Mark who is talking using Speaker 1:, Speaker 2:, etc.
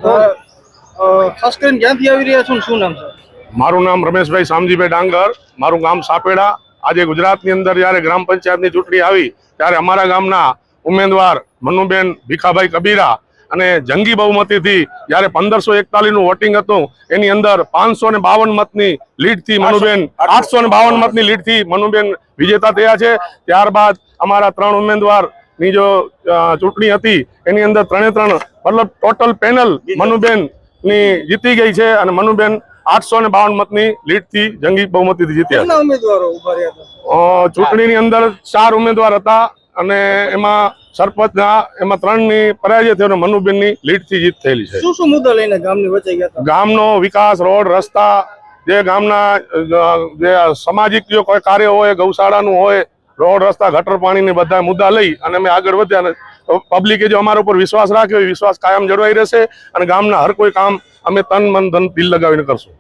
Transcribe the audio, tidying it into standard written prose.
Speaker 1: ખાસ કરીને ક્યાંથી આવી રહ્યા છો ને શું નામ છે?
Speaker 2: મારું નામ રમેશભાઈ શામજીભાઈ ડાંગર, મારું ગામ સાપેડા। આજે ગુજરાતની અંદર જ્યારે ગ્રામ પંચાયતની ચૂંટણી આવી ત્યારે અમારા ગામના ઉમેદવાર મનુબેન ભીખાભાઈ કબીરા અને જંગી બહુમતીથી જ્યારે 1541નું વોટિંગ હતું એની અંદર 552 મતની લીડથી મનુબેન 852 મતની લીડથી મનુબેન વિજેતા થયા છે। ત્યારબાદ અમારા 3 ઉમેદવારની જો ચૂંટણી હતી એની અંદર 3 મતલબ ટોટલ પેનલ મનુબેન ની જીતી ગઈ છે અને મનુબેન 852 મતની લીડથી જંગી બહુમતીથી જીત્યા છે।
Speaker 1: ઉમેદવારો ઉભા રહ્યા હતા
Speaker 2: ચૂંટણીની અંદર 4 ઉમેદવાર હતા અને એમાં સરપંચના એમાં 3ની પરાજય થયો અને મનુબેનની લીડથી જીત થયેલી છે।
Speaker 1: શું મુદ્દા લઈને ગામની વચ્ચે ગયા હતા?
Speaker 2: ગામનો વિકાસ, રોડ, રસ્તા, જે ગામના જે સામાજિક જો કોઈ કાર્ય હોય, ગૌશાળાનું હોય, રોડ, રસ્તા, ગટર પાણીને બધા મુદ્દા લઈ અને અમે આગળ વધ્યા અને પબ્લિકે જો અમારા ઉપર વિશ્વાસ રાખ્યો એ વિશ્વાસ કાયમ જળવાઈ રહેશે અને ગામના હર કોઈ કામ અમે તન મન ધન દિલ લગાવીને કરશું।